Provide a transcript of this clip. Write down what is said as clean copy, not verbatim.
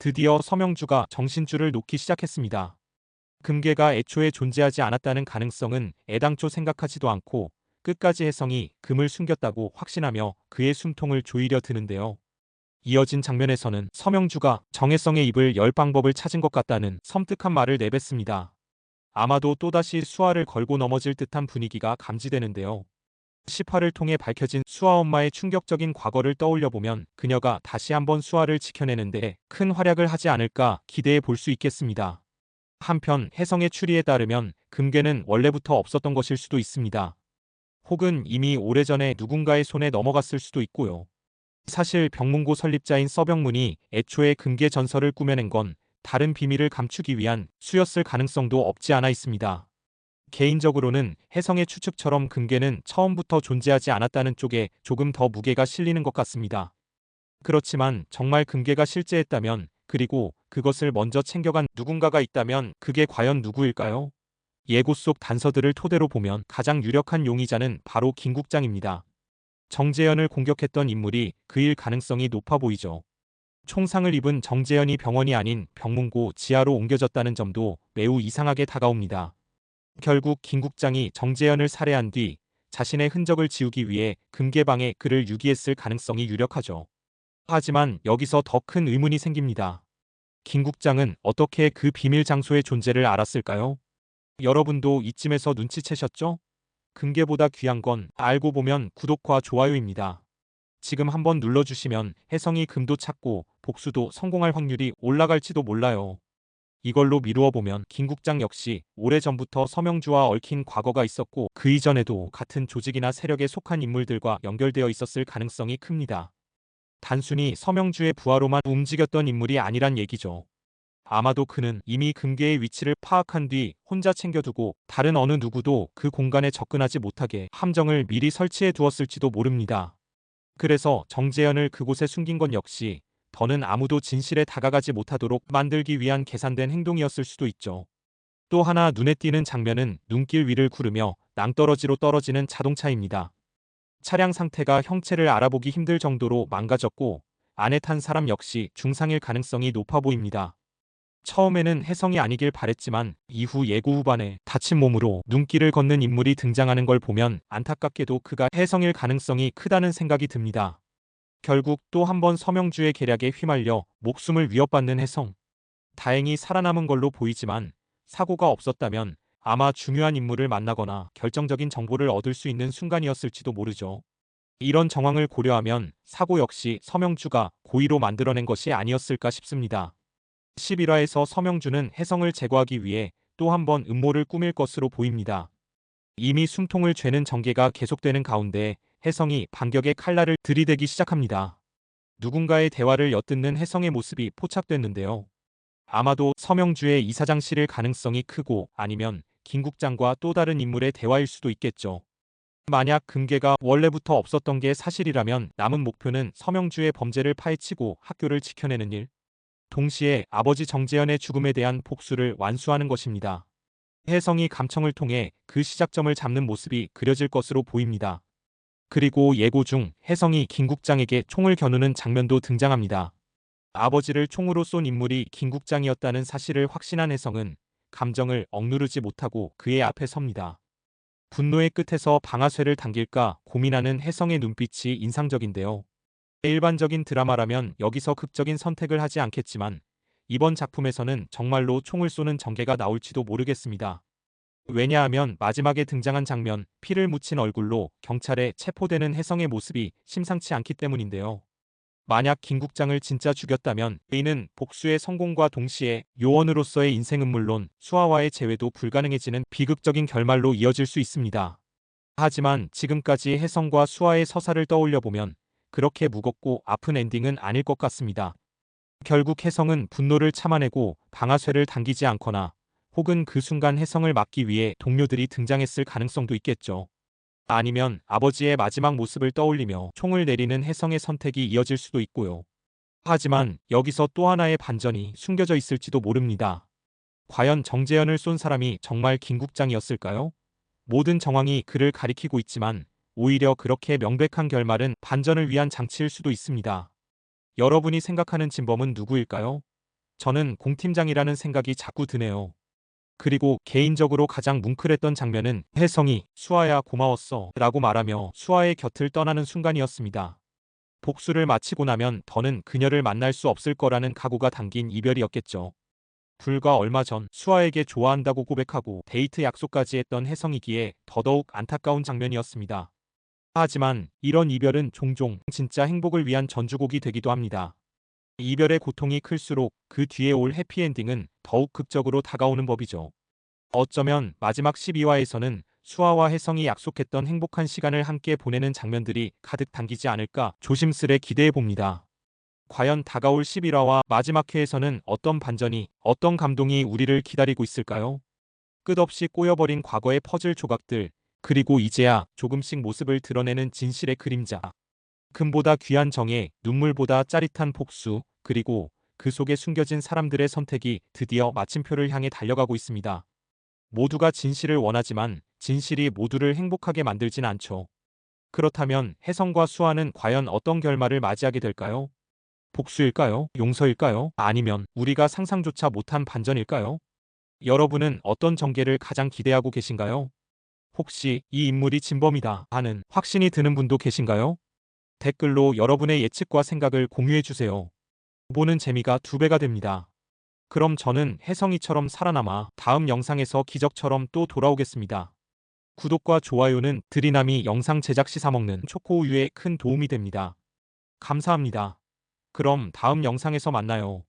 드디어 서명주가 정신줄을 놓기 시작했습니다. 금괴가 애초에 존재하지 않았다는 가능성은 애당초 생각하지도 않고 끝까지 혜성이 금을 숨겼다고 확신하며 그의 숨통을 조이려 드는데요. 이어진 장면에서는 서명주가 정혜성의 입을 열 방법을 찾은 것 같다는 섬뜩한 말을 내뱉습니다. 아마도 또다시 수아를 걸고 넘어질 듯한 분위기가 감지되는데요. 10화를 통해 밝혀진 수아 엄마의 충격적인 과거를 떠올려보면 그녀가 다시 한번 수아를 지켜내는데 큰 활약을 하지 않을까 기대해 볼 수 있겠습니다. 한편 혜성의 추리에 따르면 금괴는 원래부터 없었던 것일 수도 있습니다. 혹은 이미 오래전에 누군가의 손에 넘어갔을 수도 있고요. 사실 병문고 설립자인 서병문이 애초에 금괴 전설을 꾸며낸 건 다른 비밀을 감추기 위한 수였을 가능성도 없지 않아 있습니다. 개인적으로는 혜성의 추측처럼 금괴는 처음부터 존재하지 않았다는 쪽에 조금 더 무게가 실리는 것 같습니다. 그렇지만 정말 금괴가 실제했다면, 그리고 그것을 먼저 챙겨간 누군가가 있다면 그게 과연 누구일까요? 예고 속 단서들을 토대로 보면 가장 유력한 용의자는 바로 김국장입니다. 정재현을 공격했던 인물이 그일 가능성이 높아 보이죠. 총상을 입은 정재현이 병원이 아닌 병문고 지하로 옮겨졌다는 점도 매우 이상하게 다가옵니다. 결국 김국장이 정재현을 살해한 뒤 자신의 흔적을 지우기 위해 금괴방에 그를 유기했을 가능성이 유력하죠. 하지만 여기서 더 큰 의문이 생깁니다. 김국장은 어떻게 그 비밀 장소의 존재를 알았을까요? 여러분도 이쯤에서 눈치채셨죠? 금괴보다 귀한 건 알고 보면 구독과 좋아요입니다. 지금 한번 눌러주시면 혜성이 금도 찾고 복수도 성공할 확률이 올라갈지도 몰라요. 이걸로 미루어 보면 김국장 역시 오래전부터 서명주와 얽힌 과거가 있었고 그 이전에도 같은 조직이나 세력에 속한 인물들과 연결되어 있었을 가능성이 큽니다. 단순히 서명주의 부하로만 움직였던 인물이 아니란 얘기죠. 아마도 그는 이미 금괴의 위치를 파악한 뒤 혼자 챙겨두고 다른 어느 누구도 그 공간에 접근하지 못하게 함정을 미리 설치해 두었을지도 모릅니다. 그래서 정재현을 그곳에 숨긴 건 역시 더는 아무도 진실에 다가가지 못하도록 만들기 위한 계산된 행동이었을 수도 있죠. 또 하나 눈에 띄는 장면은 눈길 위를 구르며 낭떠러지로 떨어지는 자동차입니다. 차량 상태가 형체를 알아보기 힘들 정도로 망가졌고 안에 탄 사람 역시 중상일 가능성이 높아 보입니다. 처음에는 혜성이 아니길 바랬지만 이후 예고 후반에 다친 몸으로 눈길을 걷는 인물이 등장하는 걸 보면 안타깝게도 그가 혜성일 가능성이 크다는 생각이 듭니다. 결국 또 한 번 서명주의 계략에 휘말려 목숨을 위협받는 혜성. 다행히 살아남은 걸로 보이지만 사고가 없었다면 아마 중요한 인물을 만나거나 결정적인 정보를 얻을 수 있는 순간이었을지도 모르죠. 이런 정황을 고려하면 사고 역시 서명주가 고의로 만들어낸 것이 아니었을까 싶습니다. 11화에서 서명주는 혜성을 제거하기 위해 또 한 번 음모를 꾸밀 것으로 보입니다. 이미 숨통을 죄는 전개가 계속되는 가운데 혜성이 반격의 칼날을 들이대기 시작합니다. 누군가의 대화를 엿듣는 혜성의 모습이 포착됐는데요. 아마도 서명주의 이사장실일 가능성이 크고 아니면 김국장과 또 다른 인물의 대화일 수도 있겠죠. 만약 금괴가 원래부터 없었던 게 사실이라면 남은 목표는 서명주의 범죄를 파헤치고 학교를 지켜내는 일, 동시에 아버지 정재현의 죽음에 대한 복수를 완수하는 것입니다. 혜성이 감청을 통해 그 시작점을 잡는 모습이 그려질 것으로 보입니다. 그리고 예고 중 혜성이 김국장에게 총을 겨누는 장면도 등장합니다. 아버지를 총으로 쏜 인물이 김국장이었다는 사실을 확신한 혜성은 감정을 억누르지 못하고 그의 앞에 섭니다. 분노의 끝에서 방아쇠를 당길까 고민하는 혜성의 눈빛이 인상적인데요. 일반적인 드라마라면 여기서 극적인 선택을 하지 않겠지만 이번 작품에서는 정말로 총을 쏘는 전개가 나올지도 모르겠습니다. 왜냐하면 마지막에 등장한 장면, 피를 묻힌 얼굴로 경찰에 체포되는 혜성의 모습이 심상치 않기 때문인데요. 만약 김국장을 진짜 죽였다면 이는 복수의 성공과 동시에 요원으로서의 인생은 물론 수아와의 재회도 불가능해지는 비극적인 결말로 이어질 수 있습니다. 하지만 지금까지 혜성과 수아의 서사를 떠올려보면 그렇게 무겁고 아픈 엔딩은 아닐 것 같습니다. 결국 혜성은 분노를 참아내고 방아쇠를 당기지 않거나 혹은 그 순간 혜성을 막기 위해 동료들이 등장했을 가능성도 있겠죠. 아니면 아버지의 마지막 모습을 떠올리며 총을 내리는 혜성의 선택이 이어질 수도 있고요. 하지만 여기서 또 하나의 반전이 숨겨져 있을지도 모릅니다. 과연 정재현을 쏜 사람이 정말 김국장이었을까요? 모든 정황이 그를 가리키고 있지만 오히려 그렇게 명백한 결말은 반전을 위한 장치일 수도 있습니다. 여러분이 생각하는 진범은 누구일까요? 저는 공팀장이라는 생각이 자꾸 드네요. 그리고 개인적으로 가장 뭉클했던 장면은 혜성이 수아야 고마웠어 라고 말하며 수아의 곁을 떠나는 순간이었습니다. 복수를 마치고 나면 더는 그녀를 만날 수 없을 거라는 각오가 담긴 이별이었겠죠. 불과 얼마 전 수아에게 좋아한다고 고백하고 데이트 약속까지 했던 혜성이기에 더더욱 안타까운 장면이었습니다. 하지만 이런 이별은 종종 진짜 행복을 위한 전주곡이 되기도 합니다. 이별의 고통이 클수록 그 뒤에 올 해피엔딩은 더욱 극적으로 다가오는 법이죠. 어쩌면 마지막 12화에서는 수아와 혜성이 약속했던 행복한 시간을 함께 보내는 장면들이 가득 담기지 않을까 조심스레 기대해 봅니다. 과연 다가올 11화와 마지막 회에서는 어떤 반전이, 어떤 감동이 우리를 기다리고 있을까요? 끝없이 꼬여버린 과거의 퍼즐 조각들, 그리고 이제야 조금씩 모습을 드러내는 진실의 그림자. 금보다 귀한 정의, 눈물보다 짜릿한 복수, 그리고 그 속에 숨겨진 사람들의 선택이 드디어 마침표를 향해 달려가고 있습니다. 모두가 진실을 원하지만 진실이 모두를 행복하게 만들진 않죠. 그렇다면 혜성과 수아는 과연 어떤 결말을 맞이하게 될까요? 복수일까요? 용서일까요? 아니면 우리가 상상조차 못한 반전일까요? 여러분은 어떤 전개를 가장 기대하고 계신가요? 혹시 이 인물이 진범이다 하는 확신이 드는 분도 계신가요? 댓글로 여러분의 예측과 생각을 공유해주세요. 보는 재미가 2배가 됩니다. 그럼 저는 혜성이처럼 살아남아 다음 영상에서 기적처럼 또 돌아오겠습니다. 구독과 좋아요는 드리남이 영상 제작 시 사먹는 초코우유에 큰 도움이 됩니다. 감사합니다. 그럼 다음 영상에서 만나요.